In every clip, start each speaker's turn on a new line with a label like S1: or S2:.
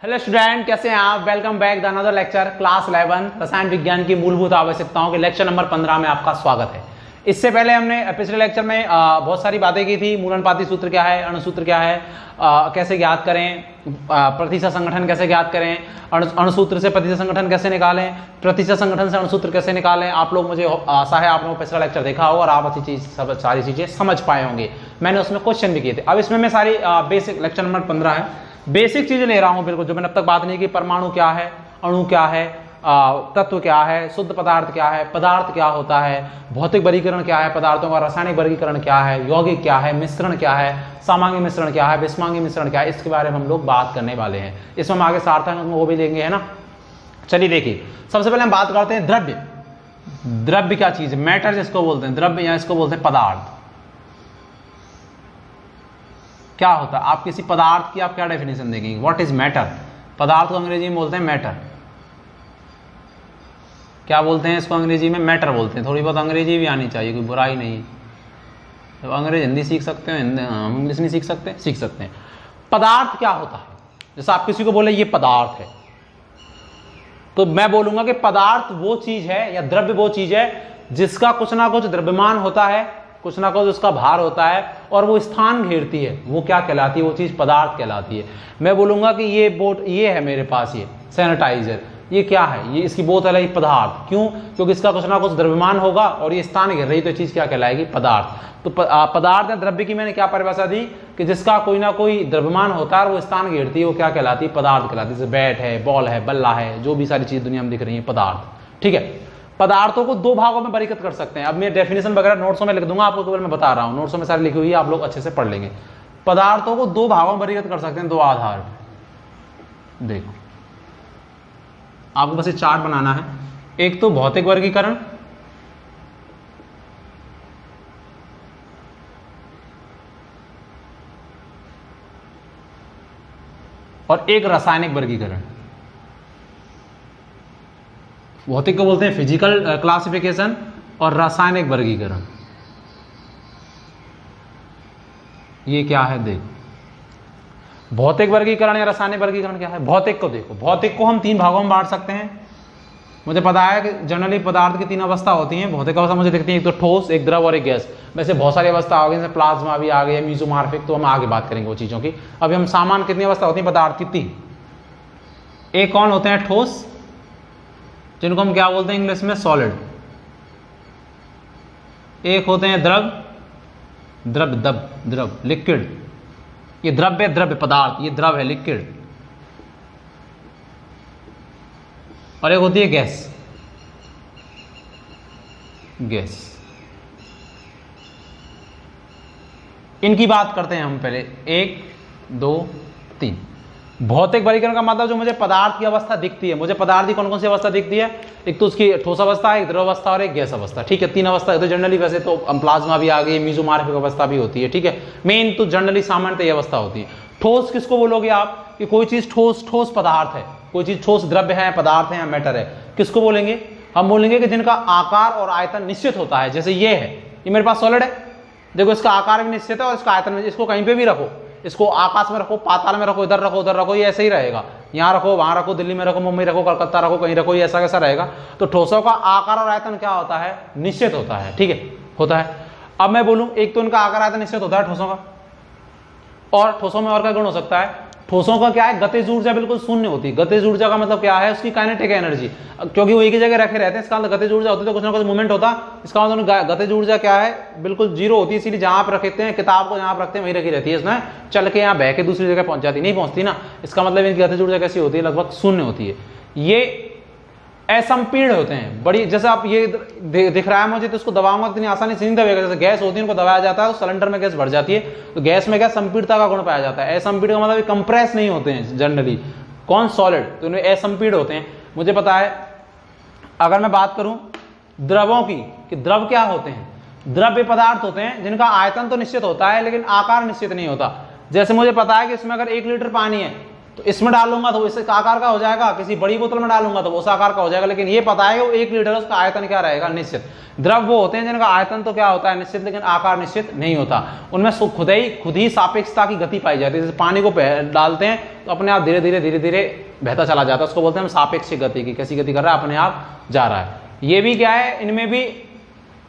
S1: Hello student, कैसे हैं आप। Welcome back the another lecture class 11 रसायन विज्ञान की मूलभूत आवश्यकताओं के लेक्चर नंबर 15 में आपका स्वागत है। इससे पहले हमने पिछले लेक्चर में बहुत सारी बातें की थी। मूलनपाती सूत्र क्या है, अणुसूत्र क्या है, कैसे ज्ञात करें, प्रतिशत संगठन कैसे ज्ञात करें, अणुसूत्र से प्रतिशत संगठन कैसे निकालें, प्रतिशत संगठन से अणुसूत्र कैसे निकालें। आप लोग, मुझे आशा है आप लोगों ने पिछला लेक्चर देखा होगा और आप अच्छी चीज सारी चीजें समझ पाए होंगे। मैंने उसमें क्वेश्चन भी किए थे। अब इसमें मैं सारी बेसिक लेक्चर नंबर 15 है, बेसिक चीजें ले रहा हूं बिल्कुल, जो मैंने अब तक बात नहीं की। परमाणु क्या है, अणु क्या है, तत्व क्या है, शुद्ध पदार्थ क्या है, पदार्थ क्या होता है, भौतिक वर्गीकरण क्या है, पदार्थों का रासायनिक वर्गीकरण क्या है, यौगिक क्या है, मिश्रण क्या है, समांगी मिश्रण क्या है, विषमांगी मिश्रण क्या है, इसके बारे में हम लोग बात करने वाले हैं। इसमें हम आगे सार्थक वो भी लेंगे, है ना। चलिए देखिए, सबसे पहले हम बात करते हैं द्रव्य। द्रव्य क्या चीज है, मैटर जिसको बोलते हैं द्रव्य, या इसको बोलते हैं पदार्थ। क्या होता है, आप किसी पदार्थ की आप क्या डेफिनेशन देंगे, व्हाट इज मैटर। पदार्थ को अंग्रेजी में बोलते हैं मैटर। क्या बोलते हैं इसको अंग्रेजी में, मैटर बोलते हैं। थोड़ी बहुत अंग्रेजी भी आनी चाहिए, कोई बुराई नहीं। जब अंग्रेजी हिंदी सीख सकते हो, इंग्लिश नहीं सीख सकते, सीख सकते हैं। पदार्थ क्या होता है, जैसे आप किसी को बोले ये पदार्थ है, तो मैं बोलूंगा कि पदार्थ वो चीज है या द्रव्य वो चीज है जिसका कुछ ना कुछ द्रव्यमान होता है, कुछ ना कुछ उसका भार होता है और वो स्थान घेरती है। वो क्या कहलाती है, वो चीज पदार्थ कहलाती है। मैं बोलूंगा कि ये ये है मेरे पास, ये सैनिटाइजर, ये क्या है, ये इसकी बोतल है, ये पदार्थ। क्यों? क्योंकि इसका कुछ ना कुछ द्रव्यमान होगा और ये स्थान घेर रही, तो चीज क्या कहलाएगी, पदार्थ। तो पदार्थ या द्रव्य की मैंने क्या परिभाषा दी कि जिसका कोई ना कोई द्रव्यमान होता है और वो स्थान घेरती है, वो क्या कहलाती है, पदार्थ कहलाती है। जैसे बैट है, बॉल है, बल्ला है, जो भी सारी चीज दुनिया में दिख रही है, पदार्थ। ठीक है। पदार्थों को दो भागों में वर्गीकृत कर सकते हैं। अब मैं डेफिनेशन वगैरह नोट्सों में लिख दूंगा, आपको केवल मैं बता रहा हूं, नोट्सों में सारी लिखी हुई है, आप लोग अच्छे से पढ़ लेंगे। पदार्थों को दो भागों में वर्गीकृत कर सकते हैं, दो आधार। देखो, आपको बस ये चार्ट बनाना है। एक तो भौतिक वर्गीकरण, और एक रासायनिक वर्गीकरण। भौतिक को बोलते हैं फिजिकल क्लासिफिकेशन और रासायनिक वर्गीकरण। ये क्या है, देखो, भौतिक वर्गीकरण या रासायनिक वर्गीकरण क्या है। भौतिक को देखो, भौतिक को हम तीन भागों में बांट सकते हैं। मुझे पता है कि जनरली पदार्थ की तीन अवस्था होती हैं। भौतिक अवस्था मुझे दिखती है, एक तो ठोस, एक द्रव और एक गैस। वैसे बहुत सारी अवस्था आ गई, जैसे प्लाज्मा भी आ गई है, मीसोमॉर्फिक, तो हम आगे बात करेंगे वो चीजों की। अभी हम सामान्य कितनी अवस्था होती है पदार्थ की, तीन। एक कौन होते हैं, ठोस, जिनको हम क्या बोलते हैं इंग्लिश में, सॉलिड। एक होते हैं द्रव, द्रव लिक्विड, ये द्रव्य, द्रव्य पदार्थ, ये द्रव है, लिक्विड। और एक होती है गैस, गैस। इनकी बात करते हैं हम पहले, एक, दो, तीन। भौतिक वर्गीकरण का मतलब जो मुझे पदार्थ की अवस्था दिखती है, मुझे पदार्थ की कौन कौन सी अवस्था दिखती है, एक तो उसकी ठोस अवस्था है, एक द्रव अवस्था और एक गैस अवस्था। ठीक है, तीन अवस्था है। तो जनरली वैसे तो प्लाज्मा भी आ गई, मीसोमॉर्फिक अवस्था भी होती है। ठीक है, मेन तो जनरली सामान्यतः ये अवस्था होती है। ठोस किसको बोलोगे आप, कि कोई चीज ठोस पदार्थ है, कोई चीज ठोस द्रव्य है, पदार्थ है या मैटर है, किसको बोलेंगे, हम बोलेंगे कि जिनका आकार और आयतन निश्चित होता है। जैसे ये है, ये मेरे पास सॉलिड है, देखो इसका आकार भी निश्चित है और इसका आयतन, इसको कहीं पे भी रखो, इसको आकाश में रखो, पाताल में रखो, इधर रखो, उधर रखो, ये ऐसे ही रहेगा। यहाँ रखो, वहां रखो, दिल्ली में रखो, मुंबई रखो, कलकत्ता रखो, कहीं रखो, ये ऐसा कैसा रहेगा। तो ठोसों का आकार और आयतन क्या होता है, निश्चित होता है। ठीक है, होता है। अब मैं बोलूं, एक तो इनका आकार आयतन निश्चित होता है ठोसों का, और ठोसों में और क्या गुण हो सकता है, ठोसों का क्या है, गतिज ऊर्जा बिल्कुल शून्य होती है। गतिज ऊर्जा का मतलब क्या है, उसकी काइनेटिक एनर्जी, क्योंकि वो एक ही जगह रखे रहते हैं, इसका मतलब गतिज ऊर्जा होती है तो कुछ ना कुछ मूवमेंट होता। इसका मतलब गतिज ऊर्जा क्या है, बिल्कुल जीरो होती है। इसीलिए जहां आप रखते हैं किताब को, जहां आप रखते हैं वहीं रखी रहती है, इसमें चल के यहाँ बह के दूसरी जगह पहुंच जाती नहीं, पहुंचती ना। इसका मतलब इनकी गतिज ऊर्जा कैसी होती है, लगभग शून्य होती है। ये असंपीर्ण होते हैं, बड़ी, जैसे आप ये दिख रहा है मुझे, तो इसको दबाऊंगा इतनी आसानी से नहीं दबेगा। जैसे गैस होती है, उनको दबाया जाता है तो सिलेंडर में गैस भर जाती है, तो गैस में क्या संपीड़ता का गुण पाया जाता है। असंपीर्ण का मतलब कंप्रेस नहीं होते हैं जनरली, कौन, सॉलिड, तो इनमें असंपीर्ण होते हैं। मुझे पता है, अगर मैं बात करूं द्रवों की, कि द्रव क्या होते हैं, द्रव्य पदार्थ होते हैं जिनका आयतन तो निश्चित होता है लेकिन आकार निश्चित नहीं होता। जैसे मुझे पता है कि इसमें अगर 1 लीटर पानी है तो इसमें डालूंगा तो इस आकार का हो जाएगा, किसी बड़ी बोतल में डालूंगा तो उस आकार का हो जाएगा। लेकिन ये पता है कि 1 लीटर है, उसका आयतन क्या रहेगा, निश्चित। द्रव वो होते हैं जिनका आयतन तो क्या होता है, निश्चित, लेकिन आकार निश्चित नहीं होता। उनमें खुद ही सापेक्षता की गति पाई जाती है। जैसे पानी को डालते हैं तो अपने आप धीरे धीरे धीरे धीरे बहता चला जाता है, उसको बोलते हैं हम सापेक्षिक गति की, कैसी गति कर रहा है, अपने आप जा रहा है। ये भी क्या है, इनमें भी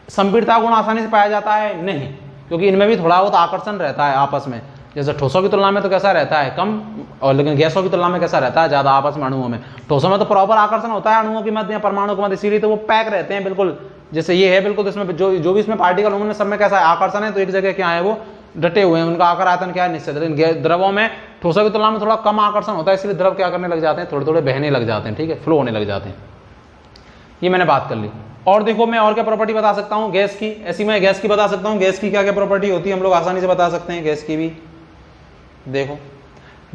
S1: संपीड़ितता गुण आसानी से पाया जाता है नहीं, क्योंकि इनमें भी थोड़ा बहुत आकर्षण रहता है आपस में। जैसे ठोसों की तुलना में तो कैसा रहता है, कम, और लेकिन गैसों की तुलना में कैसा रहता है, ज्यादा आपस में अणुओं में। ठोसों में तो प्रॉपर आकर्षण होता है अणुओं के मध्य या परमाणु के मध्य, इसीलिए तो वो पैक रहते हैं बिल्कुल। जैसे ये है बिल्कुल, इसमें जो भी इसमें पार्टिकल होंगे सब में कैसा है, आकर्षण है, तो एक जगह क्या है, वो डटे हुए हैं, उनका आकार आयतन क्या है, निश्चित। लेकिन द्रवों में ठोसों की तुलना में थोड़ा कम आकर्षण होता है, इसलिए द्रव क्या करने लग जाते हैं, थोड़े थोड़े बहने लग जाते हैं, ठीक है, फ्लो होने लग जाते हैं। ये मैंने बात कर ली। और देखो मैं और क्या प्रॉपर्टी बता सकता हूँ गैस की, ऐसी मैं गैस की बता सकता हूँ। गैस की क्या क्या प्रॉपर्टी होती है, हम लोग आसानी से बता सकते हैं गैस की भी। देखो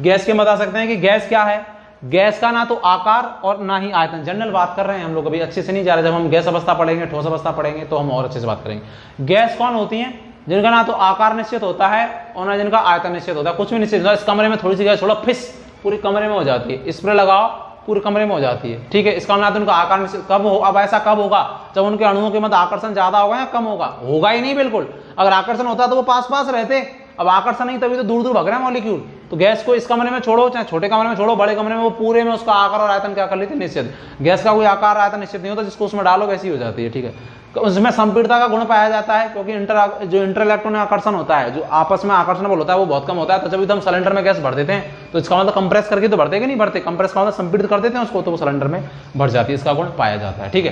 S1: गैस के बता सकते हैं कि गैस क्या है, गैस का ना तो आकार और ना ही आयतन। जनरल बात कर रहे हैं हम लोग, अभी अच्छे से नहीं जा रहे। जब हम गैस अवस्था पढ़ेंगे, ठोस अवस्था पढ़ेंगे, तो हम और अच्छे से बात करेंगे। गैस कौन होती है, जिनका ना तो आकार निश्चित होता है और ना जिनका आयतन निश्चित होता है। कुछ भी निश्चित होता है, इस कमरे में थोड़ी सी गैस छोड़ो, फिस पूरी कमरे में हो जाती है, स्प्रे लगाओ पूरे कमरे में हो जाती है, ठीक है। इसका मतलब उनका आकार निश्चित कब हो, अब ऐसा कब होगा, जब उनके अणुओं के मध्य आकर्षण ज्यादा होगा या कम होगा, होगा ही नहीं बिल्कुल। अगर आकर्षण होता तो वो पास पास रहते, अब आकर्षण नहीं, तभी तो दूर दूर भाग रहे हैं मॉलिक्यूल। तो गैस को इस कमरे में छोड़ो, चाहे छोटे कमरे में छोड़ो, बड़े कमरे में, वो पूरे में उसका आकार और आयतन क्या कर लेते हैं, निश्चित। गैस का कोई आकार आयतन निश्चित नहीं होता, जिसको उसमें डालो वैसी हो जाती है, ठीक है। तो उसमें संपीड़ितता का गुण पाया जाता है, क्योंकि जो इंटर इलेक्ट्रॉन आकर्षण होता है, जो आपस में आकर्षण बल होता है, वो बहुत कम होता है। तो जब एकदम सिलेंडर में गैस भर देते हैं तो इसका मतलब कंप्रेस करके तो भरते कि नहीं भरते, कंप्रेस का मतलब संपीड़ित कर देते हैं उसको, तो वो सिलेंडर में भर जाती है, इसका गुण पाया जाता है, ठीक है।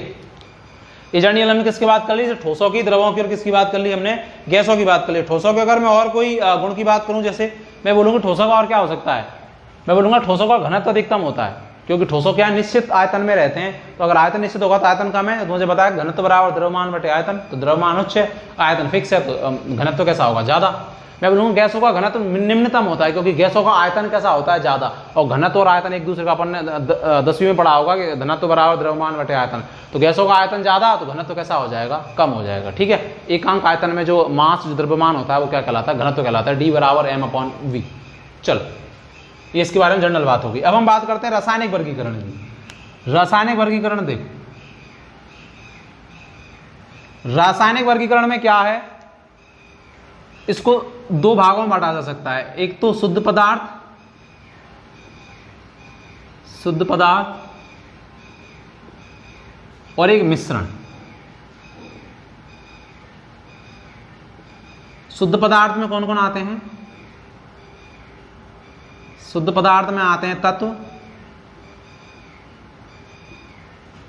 S1: ये जर्नी हमने किसकी बात कर ली, ठोसों की, द्रवों की, और किसकी बात कर ली हमने, गैसों की बात कर ली। ठोसों के अगर मैं और कोई गुण की बात करूं, जैसे मैं बोलूंगा ठोसों का और क्या हो सकता है, मैं बोलूंगा ठोसों का घनत्व अधिकतम होता है, क्योंकि ठोसों क्या निश्चित आयतन में रहते हैं। तो अगर आयतन निश्चित होगा तो आयतन कम है, तो मुझे बताया घनत्व बराबर द्रव्यमान बटे आयतन, तो द्रव्यमान उच्च है, आयतन फिक्स है, तो घनत्व कैसा होगा, ज्यादा। मैं बोलूंगा गैसों का घनत्व निम्नतम होता है, क्योंकि गैसों का आयतन कैसा होता है, ज्यादा, और घनत्व और आयतन एक दूसरे का, अपन ने 10वीं में पढ़ा होगा कि घनत्व बराबर द्रव्यमान बटे आयतन। तो गैसों का आयतन ज्यादा, तो घनत्व कैसा हो जाएगा, कम हो जाएगा, ठीक है। एकांक आयतन में जो मास, जो द्रव्यमान होता है, वो क्या कहलाता है, घनत्व कहलाता है, D बराबर m/v। चलो ये इसके बारे में जनरल बात होगी। अब हम बात करते हैं रासायनिक वर्गीकरण की। रासायनिक वर्गीकरण देखो, रासायनिक वर्गीकरण में क्या है, इसको दो भागों में बांटा जा सकता है। एक तो शुद्ध पदार्थ, शुद्ध पदार्थ, और एक मिश्रण। शुद्ध पदार्थ में कौन कौन आते हैं, शुद्ध पदार्थ में आते हैं तत्व,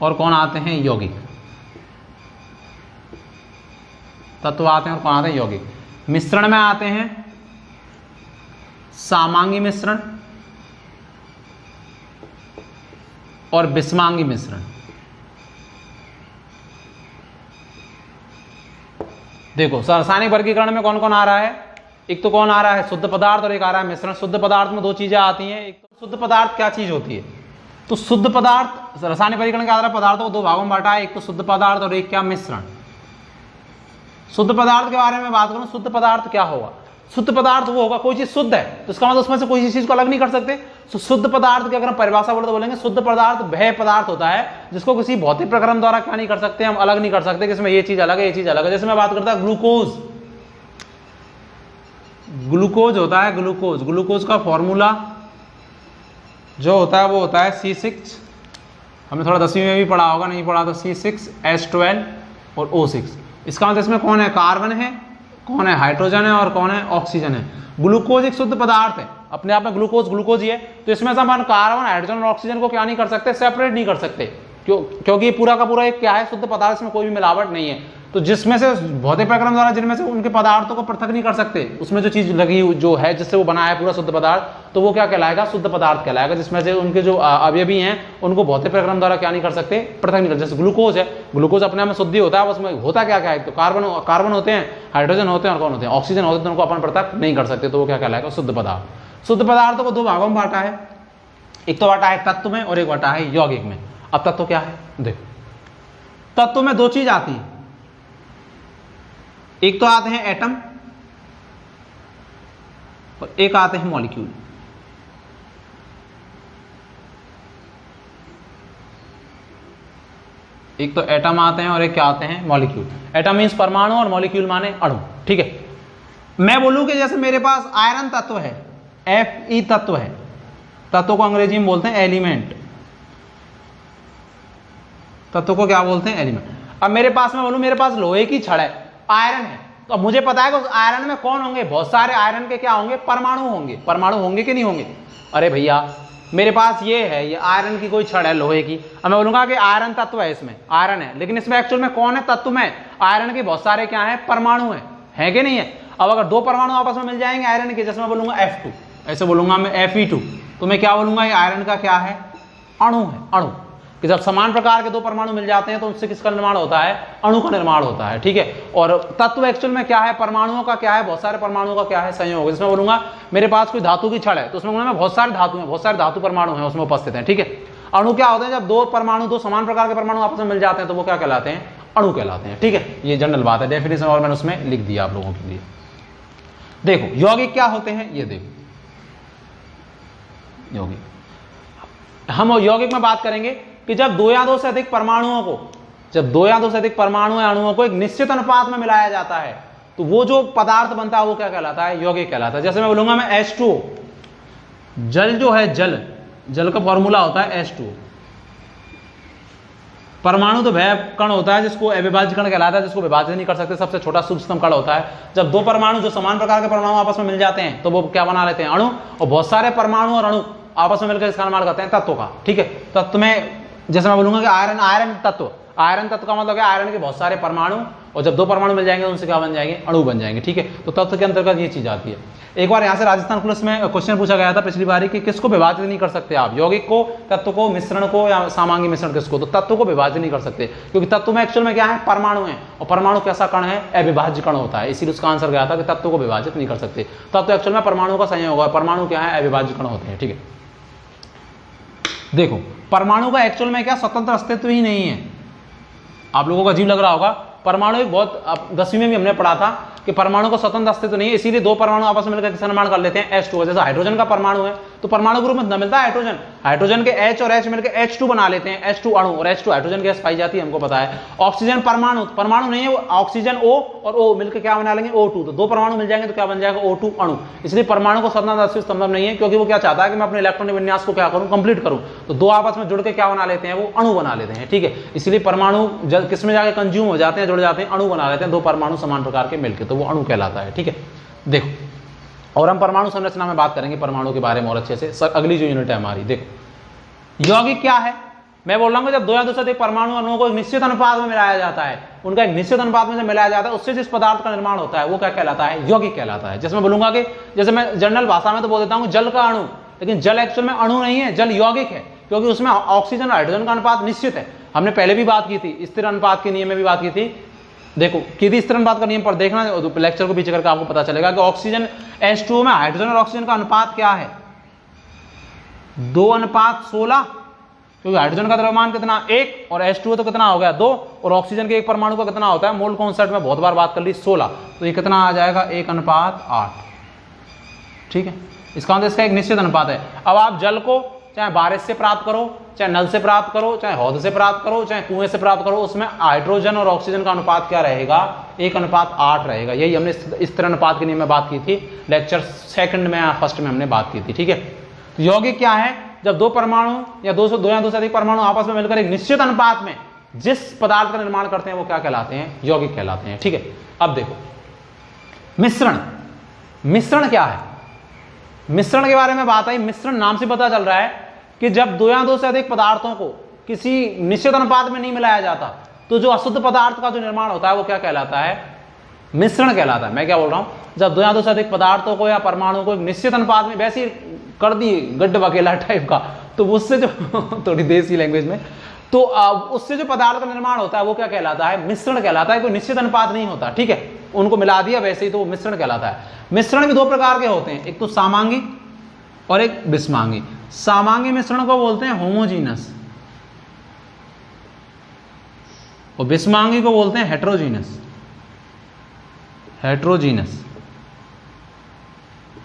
S1: और कौन आते हैं, यौगिक। तत्व आते हैं और कौन आते हैं, यौगिक। मिश्रण में आते हैं सामांगी मिश्रण और विषमांगी मिश्रण। देखो रासायनिक वर्गीकरण में कौन कौन आ रहा है, एक तो कौन आ रहा है, शुद्ध पदार्थ, और एक आ रहा है मिश्रण। शुद्ध पदार्थ में दो चीजें आती हैं, एक तो शुद्ध पदार्थ क्या चीज होती है, तो शुद्ध पदार्थ, रासायनिक वर्गीकरण के आधार पर पदार्थों को दो भागों में बांटा है, एक तो शुद्ध पदार्थ और एक क्या, मिश्रण। शुद्ध पदार्थ के बारे में बात करूं, शुद्ध पदार्थ क्या होगा, शुद्ध पदार्थ वो होगा, कोई चीज शुद्ध है तो इसका मतलब उसमें से कोई चीज को अलग नहीं कर सकते। तो शुद्ध पदार्थ की अगर हम परिभाषा बोले तो बोलेंगे शुद्ध पदार्थ वह पदार्थ होता है जिसको किसी भौतिक प्रक्रम द्वारा क्या नहीं कर सकते, हम अलग नहीं कर सकते कि इसमें ये चीज अलग है, ये चीज अलग है। जैसे मैं बात करता ग्लूकोज, ग्लूकोज होता है, ग्लूकोज, ग्लूकोज का फॉर्मूला जो होता है वो होता है C6, हमने थोड़ा 10वीं में भी पढ़ा होगा, नहीं पढ़ा तो C6H12 और O6। इसका मतलब इसमें कौन है, कार्बन है, कौन है, हाइड्रोजन है, और कौन है, ऑक्सीजन है। ग्लूकोज एक शुद्ध पदार्थ है, अपने आप में ग्लूकोज ग्लूकोज ही है। तो इसमें से हम कार्बन, हाइड्रोजन और ऑक्सीजन को क्या नहीं कर सकते, सेपरेट नहीं कर सकते, क्योंकि पूरा का पूरा एक क्या है, शुद्ध पदार्थ, इसमें कोई भी मिलावट नहीं है। तो जिसमें से भौतिक प्रक्रम द्वारा जिनमें से उनके पदार्थों को पृथक नहीं कर सकते, उसमें जो चीज लगी जो है जिससे वो बना है पूरा शुद्ध पदार्थ, तो वो क्या कहलाएगा, शुद्ध पदार्थ कहलाएगा। जिसमें से उनके जो अवयवी हैं उनको भौतिक प्रक्रम द्वारा क्या नहीं कर सकते, पृथक नहीं कर। जैसे ग्लूकोज है, ग्लूकोज अपने में शुद्धि होता है, उसमें होता क्या क्या है, तो कार्बन होते हैं, हाइड्रोजन होते हैं, और कौन होते हैं, ऑक्सीजन होते हैं, तो उनको अपन पृथक नहीं कर सकते, तो वो क्या कहलाएगा, शुद्ध पदार्थ। शुद्ध पदार्थों को दो भागों में बांटा है, एक तो बांटा है तत्व में और एक बांटा है यौगिक में। अब तत्व क्या है, देखो तत्व में दो चीज आती है, एक तो आते हैं एटम और एक आते हैं मॉलिक्यूल। एक तो एटम आते हैं और एक क्या आते हैं, मॉलिक्यूल। एटम मीन्स परमाणु और मॉलिक्यूल माने अणु, ठीक है। मैं बोलूं कि जैसे मेरे पास आयरन तत्व है, Fe तत्व है, तत्व को अंग्रेजी में बोलते हैं एलिमेंट, तत्व को क्या बोलते हैं, एलिमेंट। अब मेरे पास मैं बोलूं मेरे पास लोहे की छड़ है, आयरन है, तो अब मुझे पता है कि उस आयरन में कौन होंगे, बहुत सारे आयरन के क्या होंगे, परमाणु होंगे। परमाणु होंगे कि नहीं होंगे? अरे भैया मेरे पास ये है, ये आयरन की कोई छड़ है लोहे की, अब मैं बोलूंगा कि आयरन तत्व है, इसमें आयरन है, लेकिन इसमें एक्चुअल में कौन है, तत्व में आयरन के बहुत सारे क्या है, परमाणु है कि नहीं है। अब अगर दो परमाणु आपस में मिल जाएंगे आयरन के, जैसे मैं बोलूंगा F2, ऐसे बोलूंगा मैं Fe2, तो मैं क्या बोलूंगा, ये आयरन का क्या है, अणु है। अणु कि जब समान प्रकार के दो परमाणु मिल जाते हैं तो उनसे किसका निर्माण होता है, अणु का निर्माण होता है, ठीक है। और तत्व एक्चुअल में क्या है, परमाणुओं का क्या है, बहुत सारे परमाणुओं का क्या है, संयोग। जिसमें बोलूंगा मेरे पास कोई धातु की छड़ है, तो उसमें बोलूंगा बहुत सारे धातु हैं, बहुत सारे धातु परमाणु हैं उसमें उपस्थित हैं, ठीक है। अणु क्या होते हैं, जब दो परमाणु, दो समान प्रकार के परमाणु आपस में मिल जाते हैं तो वो क्या कहलाते हैं, अणु कहलाते हैं, ठीक है। ये जनरल बात है, डेफिनेशन और मैंने उसमें लिख दिया आप लोगों के लिए। देखो यौगिक क्या होते हैं, ये देखो यौगिक, हम यौगिक में बात करेंगे कि जब दो या दो से अधिक परमाणुओं को, जब दो या दो से अधिक परमाणु या अणुओं को एक निश्चित अनुपात में मिलाया जाता है तो वो जो पदार्थ बनता है वो क्या कहलाता है, यौगिक कहलाता है। जैसे मैं बोलूंगा मैं H2O, जल जो है, जल का फॉर्मूला होता है H2O। परमाणु तो वह कण होता है जिसको अविभाज्य कण कहलाता है, जिसको विभाजन नहीं कर सकते, सबसे छोटा सूक्ष्म कण होता है। जब दो परमाणु जो समान प्रकार के परमाणु आपस में मिल जाते हैं तो वो क्या बना लेते हैं, अणु। और बहुत सारे परमाणु और अणु आपस में मिलकर इसका निर्माण करते हैं तत्व का, ठीक है। तत्व में जैसे मैं बोलूंगा कि आयरन तत्व, आयरन तत्व का मतलब है आयरन के बहुत सारे परमाणु, और जब दो परमाणु मिल जाएंगे उनसे क्या बन जाएंगे, अणु बन जाएंगे, ठीक है। तो तत्व के अंतर्गत ये चीज आती है। एक बार यहाँ से राजस्थान पुलिस में क्वेश्चन पूछा गया था पिछली बारी कि किसको विभाजित नहीं कर सकते आप, यौगिक को, तत्व को, मिश्रण को, या सामांगी मिश्रण किसको, तो तत्व को विभाजित नहीं कर सकते, क्योंकि तत्व में एक्चुअल में क्या है, परमाणु है, और परमाणु कैसा कण है, अविभाज्य कण होता है, इसीलिए उसका आंसर गया था कि तत्व को विभाजित नहीं कर सकते। तत्व एक्चुअल में परमाणु का संयोग है, परमाणु क्या है, अविभाज्य कण होते हैं, ठीक है। देखो परमाणु का एक्चुअल में क्या स्वतंत्र अस्तित्व ही नहीं है। आप लोगों को अजीब लग रहा होगा, परमाणु एक बहुत, 10वीं में भी हमने पढ़ा था कि परमाणु का स्वतंत्र अस्तित्व नहीं है, इसीलिए दो परमाणु आपस में मिलकर किसका निर्माण कर लेते हैं, H2O। जैसे हाइड्रोजन का परमाणु है तो परमाणु ग्रुप में मिलता है हाइड्रोजन, हाइड्रोजन के H और H मिलकर H2 बना लेते हैं, H2 अणु, और H2 हाइड्रोजन गैस पाई जाती है, हमको पता है। ऑक्सीजन परमाणु नहीं है, वो ऑक्सीजन O और O मिलकर क्या बना लेंगे, O2। तो दो परमाणु मिल जाएंगे तो क्या बन जाएगा, O2 अणु। इसलिए परमाणु को स्वतंत्र अस्तित्व संभव नहीं है, क्योंकि वो क्या चाहता है कि मैं अपने इलेक्ट्रॉनिक विन्यास को क्या करूं, कंप्लीट करूं। तो दो आपस में जुड़ के क्या बना लेते हैं, वो अणु बना लेते हैं, ठीक है। इसलिए परमाणु किसमें जाके कंज्यूम हो जाते हैं, जुड़ जाते हैं, अणु बना लेते हैं, दो परमाणु समान प्रकार के मिलकर, तो वो अणु कहलाता है, ठीक है। देखो और हम परमाणु संरचना में बात करेंगे परमाणु के बारे में और अच्छे से, अगली जो यूनिट है हमारी। देखो यौगिक क्या है, मैं बोल रहा हूं जब दो या दो से अधिक परमाणु अणुओं को एक निश्चित अनुपात में मिलाया जाता है, उनका एक निश्चित अनुपात में जब मिलाया जाता है, उससे जिस पदार्थ का निर्माण होता है वो क्या कहलाता है, यौगिक कहलाता है। जैसे मैं बोलूंगा कि, जैसे मैं जनरल भाषा में तो बोल देता हूं जल का अणु, लेकिन जल एक्चुअल में अणु नहीं है, जल यौगिक है, क्योंकि उसमें ऑक्सीजन और हाइड्रोजन का अनुपात निश्चित है। हमने पहले भी बात की थी, स्थिर अनुपात के नियम में भी बात की थी। देखो किसी स्थिर अनुपात का नियम पर देखना, लेक्चर को पीछे करके आपको पता चलेगा कि ऑक्सीजन H2O में हाइड्रोजन और ऑक्सीजन का अनुपात क्या है, 2:16, क्योंकि हाइड्रोजन का द्रव्यमान कितना 1 और H2O तो कितना हो गया 2, और ऑक्सीजन के एक परमाणु का कितना होता है, मोल कॉन्सेप्ट में बहुत बार बात कर ली 16, तो ये कितना आ जाएगा 1:8, ठीक है। इसका मतलब इसका एक निश्चित अनुपात है। अब आप जल को चाहे बारिश से प्राप्त करो, चाहे नल से प्राप्त करो, चाहे हौद से प्राप्त करो, चाहे कुएं से प्राप्त करो, उसमें हाइड्रोजन और ऑक्सीजन का अनुपात क्या रहेगा, 1:8 रहेगा। यही हमने स्थिर अनुपात के नियम में बात की थी, लेक्चर 2 में या 1 में हमने बात की थी, ठीक है। तो यौगिक क्या है, जब दो परमाणु या दो या दो से अधिक परमाणु आपस में मिलकर एक निश्चित अनुपात में जिस पदार्थ का निर्माण करते हैं वो क्या कहलाते हैं, यौगिक कहलाते हैं, ठीक है। अब देखो मिश्रण क्या है, मिश्रण के बारे में बात आई। मिश्रण नाम से पता चल रहा है कि जब दो या दो से अधिक पदार्थों को किसी निश्चित अनुपात में नहीं मिलाया जाता तो जो अशुद्ध पदार्थ का जो निर्माण होता है वो क्या कहलाता है, मिश्रण कहलाता है। मैं क्या बोल रहा हूं, जब दो या दो से अधिक पदार्थों को या परमाणु को एक निश्चित अनुपात में वैसे कर दी गड्ढ बकेला टाइप का, तो उससे जो थोड़ी देसी लैंग्वेज में, तो उससे जो पदार्थ का निर्माण होता है वो क्या कहलाता है, मिश्रण कहलाता है। कोई निश्चित अनुपात नहीं होता, ठीक है, उनको मिला दिया वैसे ही, तो वो मिश्रण कहलाता है। मिश्रण भी दो प्रकार के होते हैं, एक तो सामांगी और एक विषमांगी। सामांगी मिश्रण को बोलते हैं होमोजीनस, और विषमांगी को बोलते हैं हेट्रोजीनस।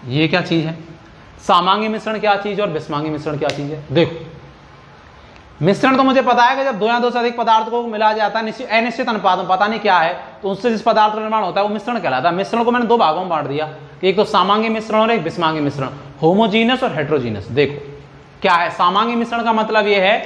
S1: ये क्या चीज है, सामांगी मिश्रण क्या चीज और विषमांगी मिश्रण क्या चीज है। देखो मिश्रण तो मुझे पता है कि जब दो या दो से अधिक पदार्थ को मिलाया जाता है अनिश्चित अनुपात में, पता नहीं क्या है, तो उससे जिस पदार्थ का निर्माण होता है वो मिश्रण कहलाता है। मिश्रण को मैंने दो भागों में बांट दिया कि एक तो सामांगी मिश्रण और एक विषमांगी मिश्रण, होमोजीनस और हेट्रोजीनस। देखो क्या है सामांगी मिश्रण का मतलब यह है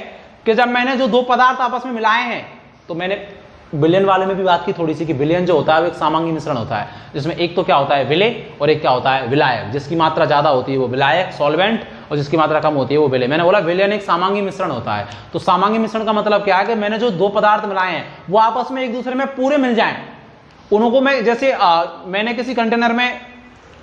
S1: कि जब मैंने जो दो पदार्थ आपस में मिलाए हैं, तो मैंने विलयन वाले में भी बात की थोड़ी सी कि विलयन जो होता है वो एक सामांगी मिश्रण होता है, जिसमें एक तो क्या होता है विलेय और एक क्या होता है विलायक। जिसकी मात्रा ज्यादा होती है वो विलायक सॉल्वेंट और जिसकी मात्रा कम होती है वो विलेय। मैंने बोला विलयन एक सामांगी मिश्रण होता है। तो सामांगी मिश्रण का मतलब क्या है कि मैंने जो दो पदार्थ मिलाए हैं वो आपस में एक दूसरे में पूरे मिल जाएं, उनको मैं जैसे मैंने किसी कंटेनर में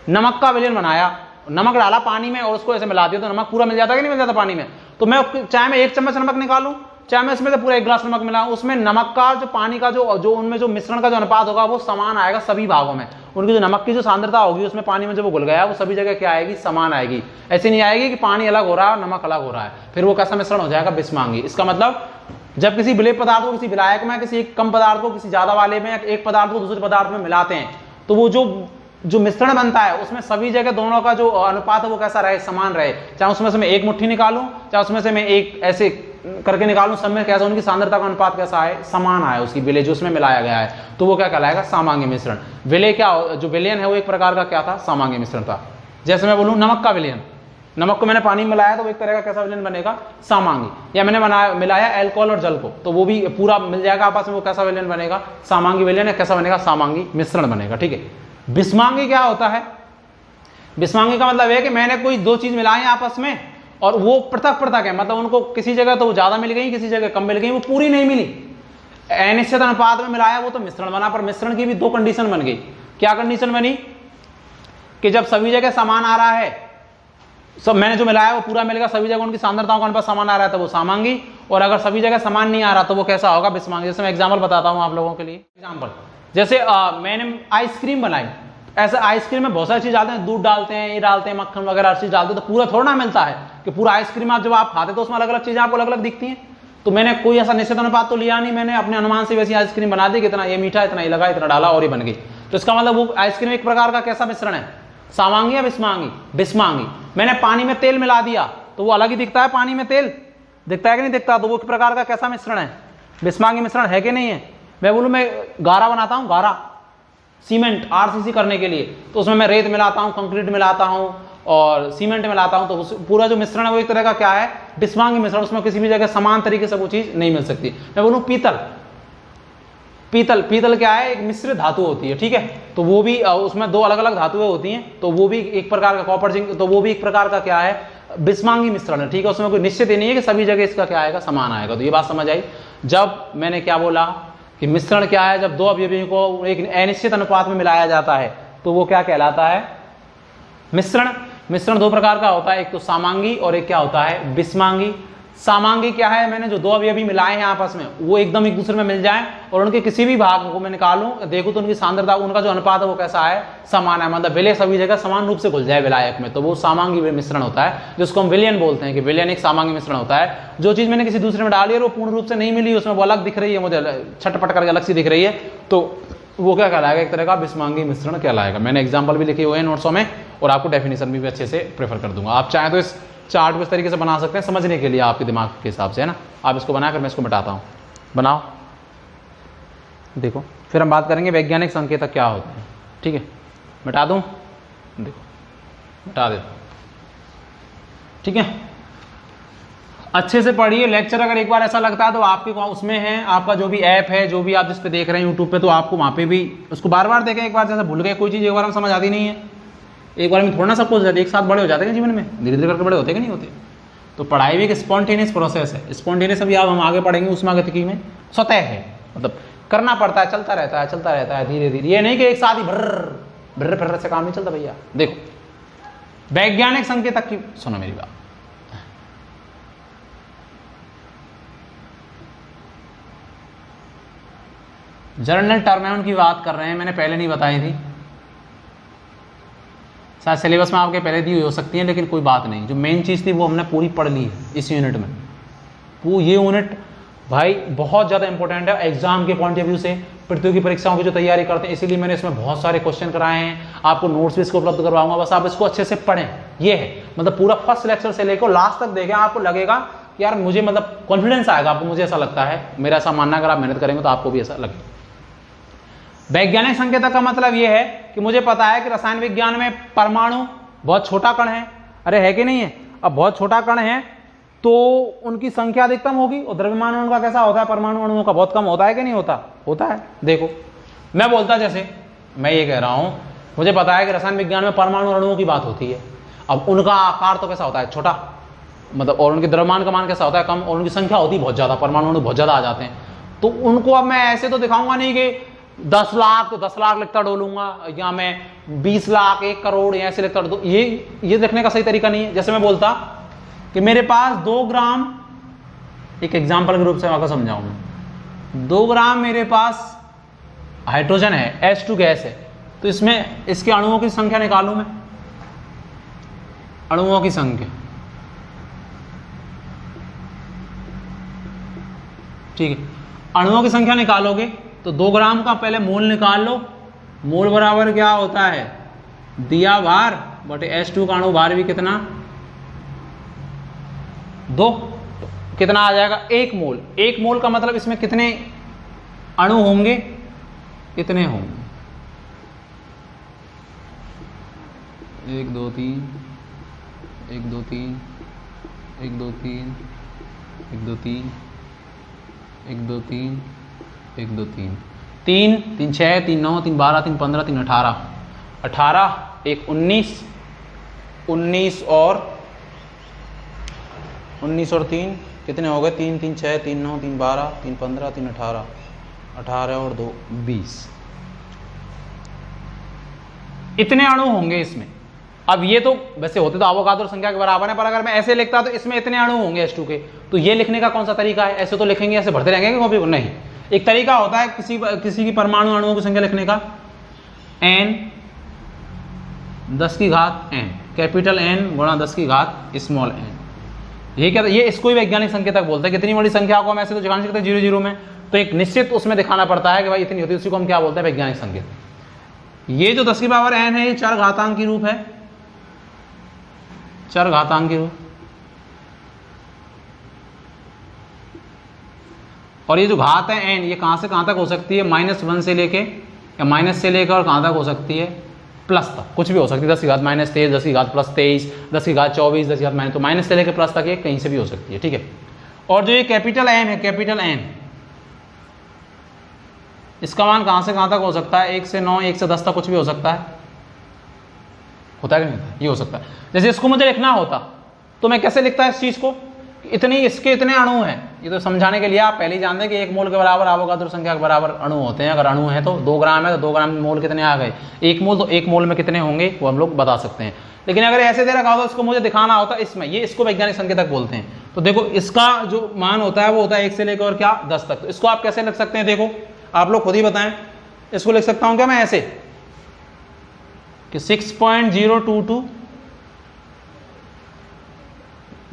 S1: नमक का विलयन बनाया, नमक डाला पानी में और उसको ऐसे मिला दिया तो नमक पूरा मिल जाता है कि नहीं मिल जाता पानी में। तो मैं चाहे मैं 1 चम्मच नमक निकालूं, चाहे मैं इसमें से पूरा 1 गिलास नमक मिलाऊं, उसमें नमक का जो पानी का जो उनमें जो मिश्रण का जो अनुपात होगा वो समान आएगा सभी भागों में। उनकी जो नमक की जो सांद्रता होगी उसमें पानी में जब वो घुल गया वो सभी जगह क्या आएगी समान आएगी। ऐसी नहीं आएगी कि पानी अलग हो रहा है और नमक अलग हो रहा है, फिर वो कैसा मिश्रण हो जाएगा विषमांगी। इसका मतलब जब किसी विलेय पदार्थ को किसी विलायक में, किसी एक कम पदार्थ को किसी ज्यादा वाले में, एक पदार्थ को दूसरे पदार्थ में मिलाते हैं तो वो जो मिश्रण बनता है उसमें सभी जगह दोनों का जो अनुपात है वो कैसा रहे समान रहे। चाहे उसमें से मैं 1 मुट्ठी निकालूं, चाहे उसमें से मैं एक ऐसे करके निकालूं, सब में कैसा उनकी सांद्रता का अनुपात कैसा है समान आए उसकी विलेय जो उसमें मिलाया गया है, तो वो क्या कहलाएगा सामांगी मिश्रण। विलेय क्या जो विलयन है वो एक प्रकार का क्या था सामांगी मिश्रण था। जैसे मैं बोलूं नमक का विलयन, नमक को मैंने पानी में मिलाया तो एक तरह का कैसा विलयन बनेगा सामांगी। या मैंने मिलाया अल्कोहल और जल को तो वो भी पूरा मिल जाएगा आपस में, वो कैसा विलयन बनेगा सामांगी विलयन है। कैसा बनेगा सामांगी मिश्रण बनेगा। ठीक है। विषमांगी क्या होता है? विषमांगी का मतलब है कि मैंने कोई दो चीज मिलाई आपस में और वो पृथक पृथक है, मतलब उनको किसी जगह तो ज्यादा मिल गई, किसी जगह कम मिल गई, वो पूरी नहीं मिली। अनिश्चित अनुपात में मिलाया वो तो मिश्रण बना, पर मिश्रण की भी दो कंडीशन बन गई। क्या कंडीशन बनी कि जब सभी जगह समान आ रहा है, सब मैंने जो मिलाया वो पूरा मिलेगा, सभी जगह उनकी सांद्रताओं का अनुपात समान आ रहा है तो वो सामांगी, और अगर सभी जगह समान नहीं आ रहा तो वो कैसा होगा विषमांगी। जैसे मैं एग्जाम्पल बताता हूं आप लोगों के लिए। एग्जाम्पल जैसे मैंने आइसक्रीम बनाई, ऐसे आइसक्रीम में बहुत सारी चीज डालते हैं, दूध डालते हैं, ये डालते हैं, मक्खन वगैरह हर चीज डालते हैं, तो पूरा थोड़ा ना मिलता है कि पूरा आइसक्रीम आप जब आप खाते तो उसमें अलग अलग चीजें आपको अलग अलग दिखती हैं। तो मैंने कोई ऐसा निश्चित अनुपात तो लिया नहीं, मैंने अपने अनुमान से वैसी आइसक्रीम बना दी, कितना ये मीठा, इतना ये लगा, इतना डाला और ये बन गई। तो इसका मतलब वो आइसक्रीम एक प्रकार का कैसा मिश्रण है सामांगी या विषमांगी? विषमांगी। मैंने पानी में तेल मिला दिया तो वो अलग ही दिखता है, पानी में तेल दिखता है कि नहीं दिखता, तो वो एक प्रकार का कैसा मिश्रण है विषमांगी मिश्रण है कि नहीं है। मैं बोलूं मैं गारा बनाता हूं, गारा सीमेंट आरसीसी करने के लिए, तो उसमें मैं रेत मिलाता हूं, कंक्रीट मिलाता हूं और सीमेंट मिलाता हूं, तो पूरा जो मिश्रण है वो एक तरह का क्या है विषमांगी मिश्रण। उसमें किसी भी जगह समान तरीके से वो चीज नहीं मिल सकती। मैं बोलूं पीतल, पीतल पीतल क्या है एक मिश्रित धातु होती है। ठीक है। तो वो भी उसमें दो अलग अलग धातुएं होती हैं, तो वो भी एक प्रकार का कॉपर जिंक, तो वो भी एक प्रकार का क्या है विषमांगी मिश्रण है। ठीक है। उसमें कोई निश्चित ही नहीं है कि सभी जगह इसका क्या आएगा समान आएगा। तो ये बात समझ आई। जब मैंने क्या बोला कि मिश्रण क्या है, जब दो अवयवियों को एक अनिश्चित अनुपात में मिलाया जाता है तो वो क्या कहलाता है मिश्रण। मिश्रण दो प्रकार का होता है, एक तो सामांगी और एक क्या होता है विषमांगी। सामांगी क्या है, मैंने जो दो अवयवी मिलाए हैं आपस में वो एकदम एक दूसरे में मिल जाएं और उनके किसी भी भाग को मैं निकालूं देखूं तो उनकी सांद्रता, उनका जो अनुपात है वो कैसा है समान है, मतलब विलय सभी जगह समान रूप से घुल जाए विलायक में, तो वो सामांगी मिश्रण होता है, जिसको हम विलयन बोलते हैं कि विलयन एक सामांगी मिश्रण होता है। जो चीज मैंने किसी दूसरे में डाली है वो पूर्ण रूप से नहीं मिली, उसमें वो अलग दिख रही है, मुझे छटपट करके अलग सी दिख रही है, तो वो क्या कहलाएगा एक तरह का विषमांगी मिश्रण कहलाएगा। मैंने एग्जाम्पल भी लिखे हुए हैं नोट्सों में और आपको डेफिनेशन भी अच्छे से प्रेफर कर दूंगा। आप चाहें तो इस चार्ट को इस तरीके से बना सकते हैं समझने के लिए आपके दिमाग के हिसाब से, है ना। आप इसको बनाकर मैं इसको मिटाता हूँ, बनाओ, देखो, फिर हम बात करेंगे वैज्ञानिक संकेतक क्या होते हैं। ठीक है, मिटा दूँ, देखो मिटा देता हूँ। ठीक है, अच्छे से पढ़िए लेक्चर। अगर एक बार ऐसा लगता है तो आपके उसमें है आपका जो भी ऐप है, जो भी आप जिस पे देख रहे हैं यूट्यूब पे, तो आपको वहाँ पे भी उसको बार बार देखें। एक बार जैसे भूल गए कोई चीज़ एक बार में समझ आती नहीं है, एक बार में थोड़ा ना सब कुछ जाते, एक साथ बड़े हो जाते हैं जीवन में, धीरे धीरे करके बड़े होते कि नहीं होते। तो पढ़ाई भी एक स्पॉन्टेनियस प्रोसेस है। स्पॉन्टेनियस अभी आप हम आगे पढ़ेंगे उसमें आगे में स्वतः है, मतलब करना पड़ता है, चलता रहता है धीरे धीरे। ये नहीं कि एक साथ ही भर्र भर्र से काम नहीं चलता भैया। देखो वैज्ञानिक संकेतक की सुनो मेरी बात। जर्नल टर्म है उनकी बात कर रहे हैं, मैंने पहले नहीं बताई थी, शायद सिलेबस में आपके पहले दी हुई हो सकती है, लेकिन कोई बात नहीं। जो मेन चीज़ थी वो हमने पूरी पढ़ ली है इस यूनिट में। वो ये यूनिट भाई बहुत ज़्यादा इंपॉर्टेंट है एग्जाम के पॉइंट ऑफ व्यू से, प्रतियोगी परीक्षाओं की जो तैयारी करते हैं, इसीलिए मैंने इसमें बहुत सारे क्वेश्चन कराए हैं। आपको नोट्स भी इसको उपलब्ध करवाऊंगा, बस आप इसको अच्छे से पढ़ें। ये है मतलब पूरा फर्स्ट लेक्चर से लेकर लास्ट तक देखें, आपको लगेगा कि यार मुझे मतलब कॉन्फिडेंस आएगा आपको, मुझे ऐसा लगता है, मेरा ऐसा मानना, अगर आप मेहनत करेंगे तो आपको भी ऐसा लगेगा। वैज्ञानिक संकेतक का मतलब यह है कि मुझे पता है कि रसायन विज्ञान में परमाणु बहुत छोटा कण है, अरे है कि नहीं है, अब बहुत छोटा कण है तो उनकी संख्या अधिकतम होगी, और द्रव्यमान उनका कैसा होता है, परमाणु अणुओं का बहुत कम होता है कि नहीं होता, होता है। देखो मैं बोलता, जैसे मैं ये कह रहा हूं, मुझे पता है कि रसायन विज्ञान में परमाणु अणुओं की बात होती है, अब उनका आकार तो कैसा होता है, छोटा, मतलब, और उनके द्रव्यमान का मान कैसा होता है, कम, और उनकी संख्या होती है बहुत ज्यादा, परमाणु अणु बहुत ज्यादा आ जाते हैं। तो उनको अब मैं ऐसे तो दिखाऊंगा नहीं कि 10 लाख तो 10 लाख लिखता डोलूंगा, या मैं 20 लाख 1 करोड़ ऐसे लिखता डोलूंगा, ये लिखने का सही तरीका नहीं है। जैसे मैं बोलता कि मेरे पास 2 ग्राम, एक एग्जाम्पल के रूप से आपको समझाऊंगा, 2 ग्राम मेरे पास हाइड्रोजन है, H2 गैस है, तो इसमें इसके अणुओं की संख्या निकालूं मैं, अणुओं की संख्या, ठीक है, अणुओं की संख्या निकालोगे तो 2 ग्राम का पहले मोल निकाल लो, मोल बराबर क्या होता है, दिया भार बटे H2 का अणु भार भी कितना, 2, कितना आ जाएगा, 1 मोल। 1 मोल का मतलब इसमें कितने अणु होंगे, कितने होंगे, 1 2 3 1 2 3 1 2 3 1 2 3 1 2 3 1 2 3 3 3 6 3 9 3 12 3 15 3 18 18 1 19 19 और 3 कितने हो गए, 3 3 6 3 9 3 12 3 15 3 18 18 और 2 20, इतने अणु होंगे इसमें। अब ये तो वैसे होते तो अवोगाद्रो संख्या के बराबर है, पर अगर मैं ऐसे लिखता तो इसमें इतने अणु होंगे H2 के, तो ये लिखने का कौन सा तरीका है, ऐसे तो लिखेंगे, ऐसे भरते रहेंगे कॉपी को, नहीं। एक तरीका होता है किसी की परमाणु अणुओं की संख्या लिखने का, n 10 की घात n, कैपिटल N गुणा 10 की घात स्मॉल n। ये क्या, ये इसको ही वैज्ञानिक संकेतक बोलते हैं। कितनी बड़ी संख्या को हम ऐसे तो दिखा नहीं सकते 0 0 में, तो एक निश्चित उसमें दिखाना पड़ता है कि भाई इतनी होती है, उसी को हम क्या बोलते हैं, वैज्ञानिक संकेत। ये जो 10 की पावर n है, ये चर घातांकी रूप है, चर घातांकी रूप, और ये जो घात है n, ये कहां से कहां तक हो सकती है, -1 से लेके, या माइनस से लेकर और कहां तक हो सकती है, प्लस तक, कुछ भी हो सकती है, 10 की घात -23, 10 की घात +23, 10 की घात 24, 10 की घात माइनस, तो माइनस से लेकर प्लस तक ये कहीं से भी हो सकती है, ठीक है। और जो ये कैपिटल N है, कैपिटल N, इसका मान कहां से कहां तक हो सकता है, 1 से 9, 1 से 10 तक, कुछ भी हो सकता है, होता है कि नहीं होता, ये हो सकता है। जैसे इसको मुझे लिखना होता तो मैं कैसे लिखता है इस चीज को, इतनी, इसके इतने अणु हैं, ये तो समझाने के लिए आप पहले ही जानते हैं कि 1 मोल के बराबर अवोगाद्रो संख्या के बराबर अणु होते हैं। अगर अणु है तो 2 ग्राम है तो 2 ग्राम में मोल कितने आ गए, 1 मोल, तो 1 मोल में कितने होंगे वो हम लोग बता सकते हैं। लेकिन अगर ऐसे दे रखा हो तो इसको मुझे दिखाना होता है इसमें, ये इसको वैज्ञानिक संकेतक बोलते हैं। तो देखो इसका जो मान होता है वो होता है 1 से लेकर और क्या 10 तक। तो इसको आप कैसे लिख सकते हैं, देखो आप लोग खुद ही बताएं। इसको लिख सकता हूं क्या मैं ऐसे कि 6.022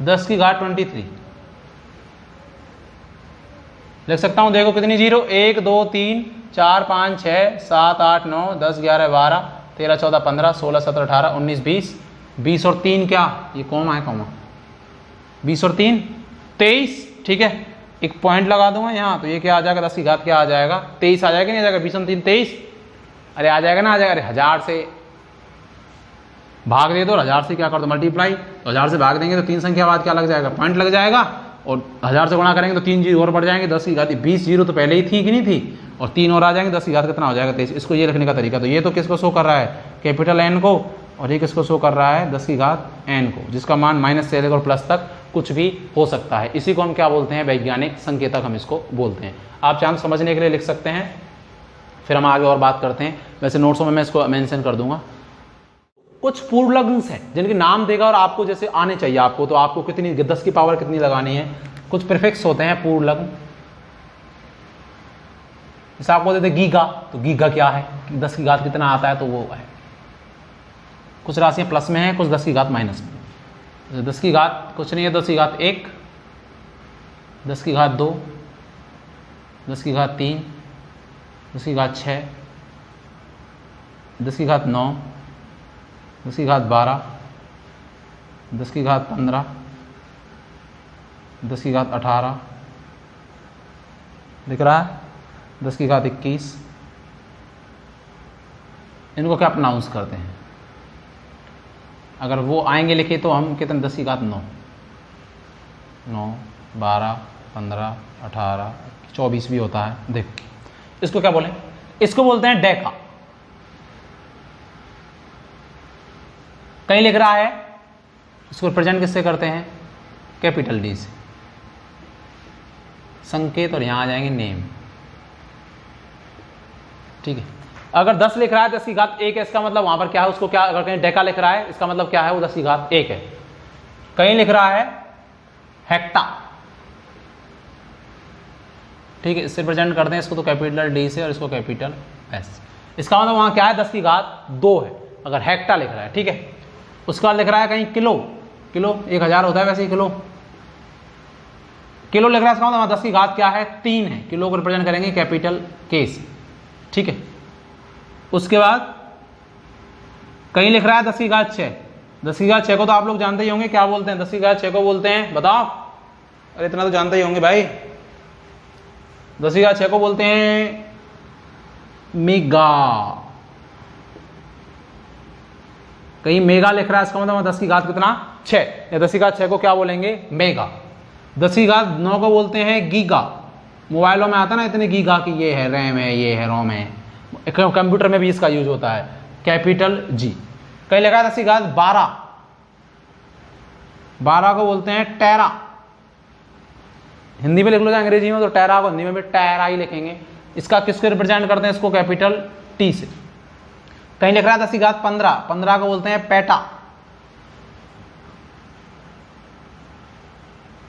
S1: 10 की घात 23 लिख सकता हूं। देखो कितनी जीरो, 1 2 3 4 5 6 7 8 9 10 11 12 13 14 15 16 17 18 19 20 20 और 3 क्या, ये कॉमा है, कॉमा 20 और 3 23, ठीक है। एक पॉइंट लगा दूंगा यहाँ, तो ये क्या आ जाएगा, 10 की घात क्या आ जाएगा 23 आ जाएगा, नहीं आ जाएगा, 20 और 3 23, अरे आ जाएगा ना, आ जाएगा। अरे 1000 से भाग दे दो, 1000 से क्या कर दो मल्टीप्लाई, तो 1000 से भाग देंगे तो 3 संख्या बाद क्या लग जाएगा, पॉइंट लग जाएगा, और 1000 से गुणा करेंगे तो 3 जीरो और बढ़ जाएंगे, 10 की घात 20 जीरो तो पहले ही थी कि नहीं थी, और 3 और आ जाएंगे, 10 की घात कितना हो जाएगा 23। इसको ये लिखने का तरीका, तो ये तो किसको शो कर रहा है, कैपिटल N को, और ये किसको शो कर रहा है 10 की घात N को, जिसका मान माइनस से लेकर प्लस तक कुछ भी हो सकता है। इसी को हम क्या बोलते हैं, वैज्ञानिक संकेतक हम इसको बोलते हैं। आप चाहें समझने के लिए लिख सकते हैं, फिर हम आगे और बात करते हैं। वैसे नोट्सों में मैं इसको मेंशन कर दूंगा। कुछ पूर्ण लग्न है जिनके नाम देगा और आपको जैसे आने चाहिए आपको, तो आपको कितनी 10 की पावर कितनी लगानी है। कुछ प्रीफिक्स होते हैं पूर्ण लग्न, जैसे आपको देते गीगा, तो गीगा क्या है, 10 की घात कितना आता है, तो वो है। कुछ राशियां प्लस में है, कुछ 10 की घात माइनस में। 10 की घात कुछ नहीं है, 10 की घात 1, 10 की घात 2, 10 की घात 3, 10 की घात 6, 10 की घात 9, 10 की घात 12, 10 की घात 15, 10 की घात 18 दिख रहा है, 10 की घात 21। इनको क्या प्रोनाउंस करते हैं? अगर वो आएंगे लिखे तो हम कहते हैं 10 की घात 9, 9, 12, 15, 18, 24 भी होता है। देखो इसको क्या बोलें? इसको बोलते हैं डेका। कहीं लिख रहा है, इसको रिप्रेजेंट किससे करते हैं? कैपिटल डी से, संकेत, और यहां आ जाएंगे नेम। ठीक है, अगर 10 लिख रहा है 10 की घात 1 है, इसका मतलब वहां पर क्या है, उसको क्या, अगर कहीं डेका लिख रहा है इसका मतलब क्या है, वो 10 की घात 1 है। कहीं लिख रहा है हेक्टा, ठीक है, इससे प्रेजेंट करते हैं इसको तो कैपिटल डी से और इसको कैपिटल एस। इसका मतलब वहां क्या है, 10 की घात 2 है अगर हेक्टा लिख रहा है। ठीक है, उसका लिख रहा है कहीं किलो, किलो 1000 होता है वैसे ही, किलो किलो लिख रहा है, इसका मतलब 10 की घात क्या है, 3 है। किलो को रिप्रेजेंट करेंगे कैपिटल के से। ठीक है, उसके बाद कहीं लिख रहा है 10 की घात 6। 10 की घात 6 को तो आप लोग जानते ही होंगे, क्या बोलते हैं 10 की घात 6 को? बोलते हैं, बताओ, अरे इतना तो जानते ही होंगे भाई। 10 की घात 6 को बोलते हैं मेगा। कहीं मेगा लिख रहा है, इसका मतलब 10 की घात कितना, 6, या 10 की घात 6 को क्या बोलेंगे, मेगा। 10 की घात 9 को बोलते हैं गीगा। मोबाइलों में आता ना इतने गीगा की, ये है रैम है, ये है रोम है, कंप्यूटर में भी इसका यूज होता है, कैपिटल जी। कहीं लिखा है 10 की घात 12, 12 को बोलते हैं टेरा। हिंदी में लिख लो या अंग्रेजी में, तो टेरा को हिंदी में भी टेरा ही लिखेंगे। इसका किसको रिप्रेजेंट करते हैं, इसको कैपिटल टी से। कहीं लिख रहा है 10 की घात 15, 15 को बोलते हैं पेटा,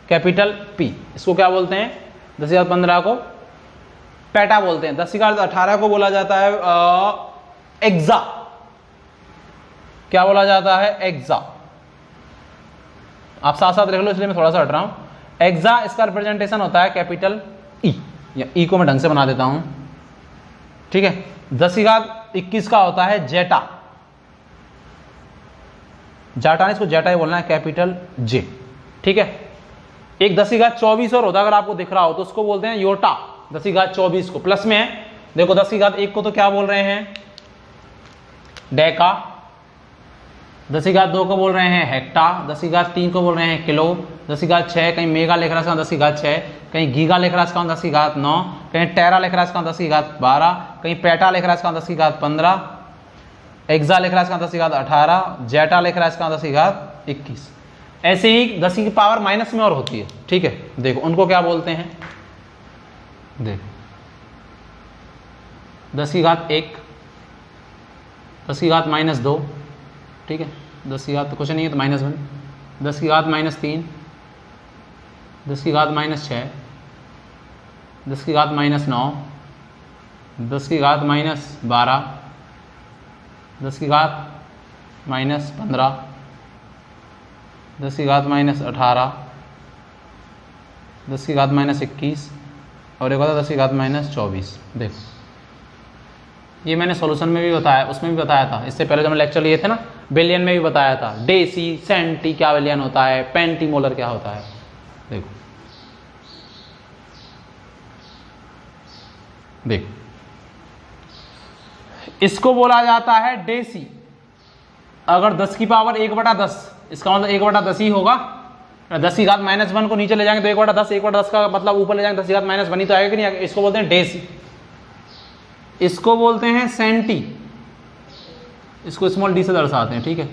S1: कैपिटल पी। इसको क्या बोलते हैं, 10 की घात 15 को पेटा बोलते हैं। 10 की घात 18 को बोला जाता है एक्सा। क्या बोला जाता है, एक्सा। आप साथ साथ लिख लो, इसलिए मैं थोड़ा सा हट रहा हूं। एक्सा, इसका रिप्रेजेंटेशन होता है कैपिटल ई, या ई को मैं ढंग से बना देता हूं। ठीक है, 10 की घात 21 का होता है जेटा। जाटा, इसको जेटा ही बोलना है, कैपिटल जे। ठीक है, एक 10 की घात 24 और होता है, अगर आपको दिख रहा हो तो उसको बोलते हैं योटा। 10 की घात 24 को प्लस में है। देखो 10 की घात 1 को तो क्या बोल रहे हैं, डेका। 10 की घात 2 को बोल रहे हैं हेक्टा। 10 की घात 3 को बोल रहे हैं किलो। 10 की घात 6, कहीं मेगा लिख रहा है, 10 की घात 6, कहीं गीगा लिख रहा है, 10 की घात 9, कहीं टेरा लिख रहा है, 10 की घात 12, कहीं पेटा लिख रहा है, 10 की घात 15, एक्सा लिख रहा है, 10 की घात 18, जेटा लिख रहा है, 10 की घात 21। ऐसे ही 10 की पावर माइनस में और होती है। ठीक है, देखो उनको क्या बोलते हैं, देखो 10 की घात 1, 10 की घात -2, ठीक है, 10 की घात तो कुछ नहीं है तो -1, 10 की घात -3, 10 की घात -6, 10 की घात -9, 10 की घात -12, 10 की घात -15, 10 की घात -18, 10 की घात -21, और एक होता है 10 की घात -24। देखो ये मैंने सॉल्यूशन में भी बताया, उसमें भी बताया था, इससे पहले जब मैं लेक्चर लिए थे ना, बिलियन में भी बताया था। डेसी, सेंटी क्या बिलियन होता है, पेंटीमोलर क्या होता है। देखो देखो, इसको बोला जाता है डेसी। अगर 10 की पावर 1/10, इसका मतलब 1/10 ही होगा। 10 की घात -1 को नीचे ले जाएंगे तो 1/10, 1/10 का मतलब ऊपर ले जाएंगे 10 की घात -1 ही तो आएगा कि नहीं। इसको बोलते हैं डेसी। इसको बोलते हैं सेंटी, इसको स्मॉल डी से दर्शाते हैं। ठीक है,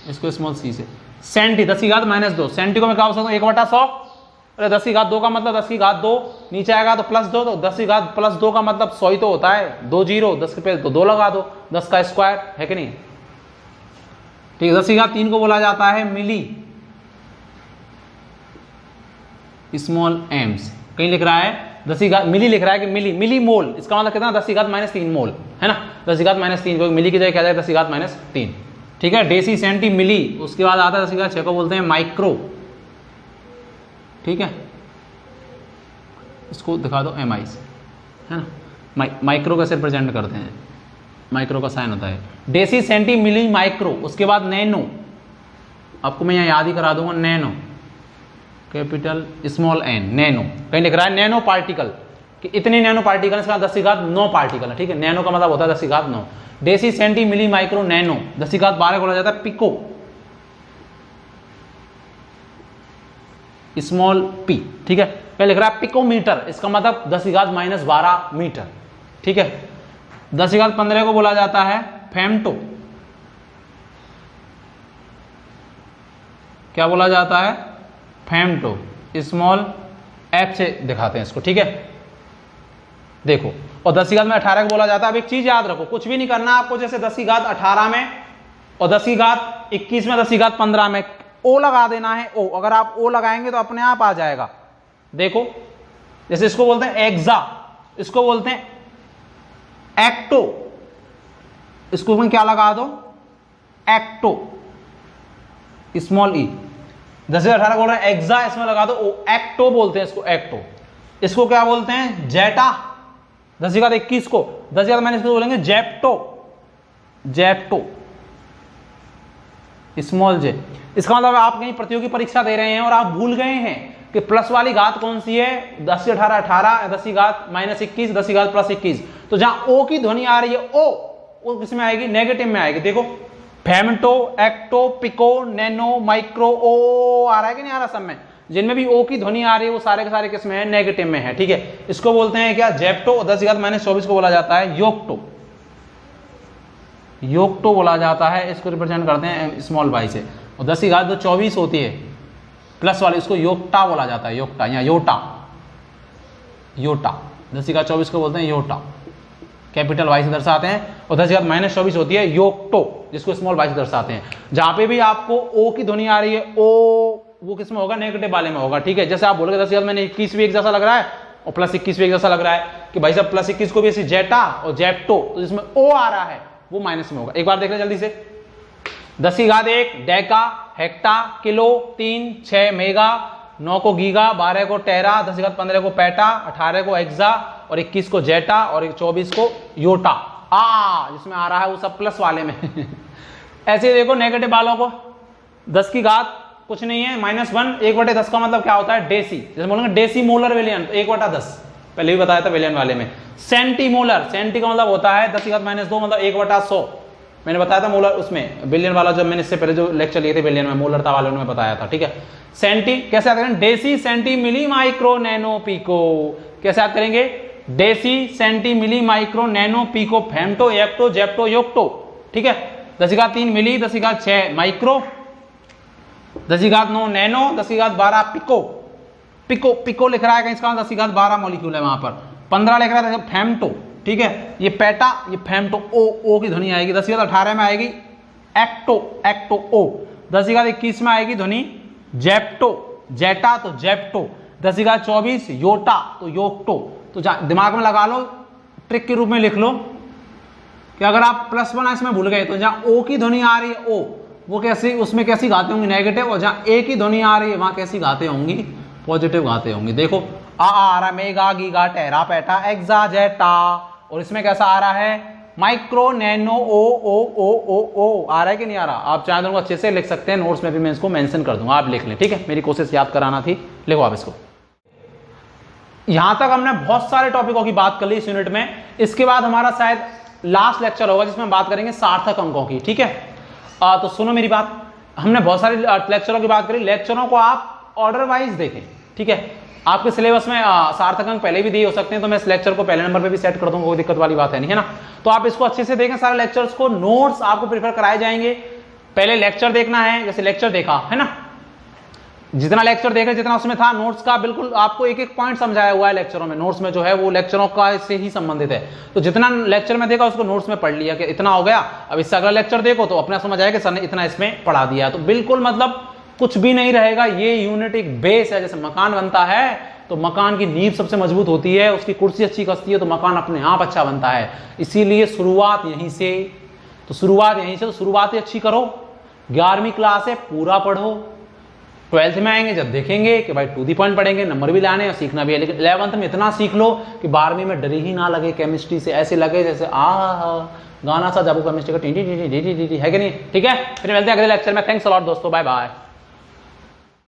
S1: इसको स्मॉल सी से। सेंटी 10 की घात -2, सेंटी को मैं क्या बोल सकता हूँ 1/100। अरे 10 की घात 2 का मतलब 10 की घात 2 नीचे आएगा तो +2, तो 10 की घात +2 का मतलब 100 ही तो होता है। 2 0, 10 के पे तो 2 लगा दो, 10 का स्क्वायर है कि नहीं। ठीक है, 10 की घात 3 को बोला जाता है मिली, स्मॉल एम से। कहीं लिख रहा है 10 की घात मिली लिख रहा है कि मिली, मिली मोल, इसका मतलब कितना 10 की घात -3 मोल है ना। 10 की घात -3 को मिली की जगह क्या जाएगा 10 की घात -3। ठीक है, डेसी, सेंटी, मिली। उसके बाद आता है 10 की घात 6 को बोलते हैं माइक्रो। ठीक है, इसको दिखा दो MI से, है ना। माइक्रो कैसे रिप्रेजेंट करते हैं, माइक्रो का साइन होता है डेसी, सेंटी, मिली, माइक्रो। उसके बाद नैनो, आपको मैं यहाँ याद ही करा दूंगा, nano. Capital small N, nano, कहीं लिख रहा है नैनो पार्टिकल कि इतने नैनो पार्टिकल, इसका 10⁻9 पार्टिकल है, ठीक है। नैनो का मतलब होता है 10⁻9। Deci centi milli micro nano, 10⁻12 बोला जाता है पिको, स्मॉल पी, ठीक है। कहीं लिख रहा है पिकोमीटर, इसका मतलब 10⁻−12 मीटर, ठीक है। 10⁻15 को बोला जाता है फेम्टो, क्या बोला जाता है, फेम्टो, स्मॉल एफ से दिखाते हैं इसको, ठीक है। देखो, और 10⁻18 को बोला जाता है। अब एक चीज याद रखो, कुछ भी नहीं करना आपको, जैसे 10⁻18 में और 10⁻21 में, 10⁻15 में ओ लगा देना है। ओ, अगर आप ओ लगाएंगे तो अपने आप आ जाएगा। देखो, जैसे इसको बोलते हैं एक्सा, इसको बोलते हैं एक्टो, इसको में क्या लगा दो, एक्टो, स्मॉल ई। 10⁻18 बोल रहे हैं एक्सा, इसमें लगा दो ओ, एक्टो बोलते हैं इसको, एक्टो। इसको क्या बोलते हैं, जेटा। 10⁻21 को, 10⁻- इसको बोलेंगे जेप्टो, जेप्टो, स्मॉल जे। इसका मतलब आप कहीं प्रतियोगी परीक्षा दे रहे हैं और आप भूल गए हैं कि प्लस वाली घात कौन सी है, 10⁻18 18, 10⁻−21, 10⁻+21। तो जहां ओ की ध्वनि आ रही है, ओ किसमें आएगी, नेगेटिव में आएगी। देखो, femto, atto, pico, nano, micro, ओ आ रहा है कि नहीं आ रहा सब में, जिनमें भी ओ की ध्वनि आ रही है वो सारे के सारे किसमें है, नेगेटिव में है, ठीक है। इसको बोलते हैं क्या, जेप्टो। 10⁻24 को बोला जाता है योक्टो, योक्टो बोला जाता है। इसको रिप्रेजेंट करते हैं स्मॉल वाई से। और 10⁻24 होती है प्लस वाली, इसको योक्टा बोला जाता है, योक्टा या योटा, योटा। 10⁻24 को बोलते हैं योटा, कैपिटल वाई से दर्शाते हैं। और 10⁻−24 होती है योक्टो, जिसको स्मॉल वाई से दर्शाते हैं। जहां पे भी आपको ओ की ध्वनि आ रही है, ओ वो किसमें होगा, नेगेटिव वाले में होगा, ठीक है। जैसे आप बोलोगे 10⁻21 भी एक जैसा लग रहा है और +21 भी एक जैसा लग रहा है कि भाई साहब +21 को भी ऐसे जेटा और जेप्टो, तो जिसमें ओ आ रहा है वो माइनस में होगा। एक बार देख ले जल्दी से। 10⁻1 डेका, हेक्टा, किलो, 3 6 मेगा, 9 को गीगा, 12 को टेरा, 10⁻15 को पेटा, 18 को एक्सा और 21 को जेटा और 24 को योटा। जिसमें आ रहा है वो सब प्लस वाले में ऐसे ही देखो नेगेटिव वालों को, 10 की घात कुछ नहीं है, -1, 1/10 का मतलब क्या होता है, डेसी। जैसे बोलेंगे डेसी मोलर वेलियन, तो 1/10 पहले भी बताया था वेलियन वाले में। सेंटीमोलर, सेंटी का मतलब होता है 10⁻2 मतलब 1/100, मैंने बताया था मोलर उसमें, बिलियन वाला जब मैंने इससे पहले जो लेक्चर लिए थे बिलियन में, मोलरता वाले में बताया था, ठीक है। सेंटी कैसे याद करेंगे, deci centi milli micro nano pico, कैसे याद करेंगे, deci centi milli micro nano pico, femto, atto, zepto, yocto, ठीक है। 10⁻3 milli, 10⁻6 micro, 10⁻9 nano, 10⁻12 pico, pico pico लिख रहा है कहीं, इसका 10⁻12 मॉलिक्यूल है वहां पर। 15 लिख रहा है फेम्टो, ठीक है। ये पेटा, ये फेम्टो, ओ की ध्वनि आएगी। 10⁻18 में आएगी एक्टो, एक्टो ओ। 10⁻21 में आएगी ध्वनि जेप्टो, जेटा तो जेप्टो। 10⁻24 योटा तो योक्टो। तो दिमाग में लगा लो, ट्रिक के रूप में लिख लो कि अगर आप +1 इसमें भूल गए तो जहां ओ की ध्वनि आ रही है, ओ वो कैसी, उसमें कैसी घातें होंगी, नेगेटिव। और जहां ए की ध्वनि आ रही है वहां कैसी घातें होंगी, पॉजिटिव घातें होंगी। देखो आ रहा मेगा, गीगा, टेरा, पेटा, एक्सा, जेटा, और इसमें कैसा आ रहा है, माइक्रो, नैनो, ओ आ रहा है कि नहीं आ रहा। आप चाहे तो अच्छे से लिख सकते हैं, नोट्स में भी मैं इसको मेंशन कर दूंगा, आप लिख लें, ठीक है। मेरी कोशिश याद कराना थी, लिखो आप इसको। यहां तक हमने बहुत सारे टॉपिकों की बात कर ली इस यूनिट में। इसके बाद हमारा शायद लास्ट लेक्चर होगा जिसमें हम बात करेंगे सार्थक अंकों की, ठीक है। तो सुनो मेरी बात, हमने बहुत सारे लेक्चरों की बात करी, लेक्चरों को आप ऑर्डर वाइज देखें, ठीक है। आपके सिलेबस में सार्थक अंक पहले भी दिए हो सकते हैं, तो मैं इस लेक्चर को पहले नंबर पे भी सेट कर दूंगा, कोई दिक्कत वाली बात है नहीं, है ना। तो आप इसको अच्छे से देखें सारे लेक्चर्स को, नोट्स आपको प्रिफर कराए जाएंगे। पहले लेक्चर देखना है, जैसे लेक्चर देखा है ना, जितना लेक्चर देखे जितना उसमें था, नोट्स का बिल्कुल आपको एक एक पॉइंट समझाया हुआ है लेक्चरों में, नोट्स में जो है वो लेक्चरों का इससे ही संबंधित है। तो जितना लेक्चर में देखा उसको नोट्स में पढ़ लिया कि इतना हो गया, अब इससे अगला लेक्चर देखो तो अपना समझ आएगा कि सर ने इतना इसमें पढ़ा दिया। तो बिल्कुल मतलब कुछ भी नहीं रहेगा, ये यूनिट एक बेस है। जैसे मकान बनता है तो मकान की नींव सबसे मजबूत होती है, उसकी कुर्सी अच्छी कसती है तो मकान अपने आप अच्छा बनता है। इसीलिए शुरुआत यहीं से, तो शुरुआत यहीं से, तो शुरुआत ही अच्छी करो। 11वीं क्लास है, पूरा पढ़ो। 12th में आएंगे जब देखेंगे कि भाई टू दी पॉइंट पढ़ेंगे, नंबर भी लाने और सीखना भी है। लेकिन 11th में इतना सीख लो कि 12वीं में डर ही ना लगे केमिस्ट्री से, ऐसे लगे जैसे गाना सा जब केमिस्ट्री का टी है कि नहीं, ठीक है। फिर मिलते हैं अगले लेक्चर में। थैंक्स अ लॉट दोस्तों, बाय बाय।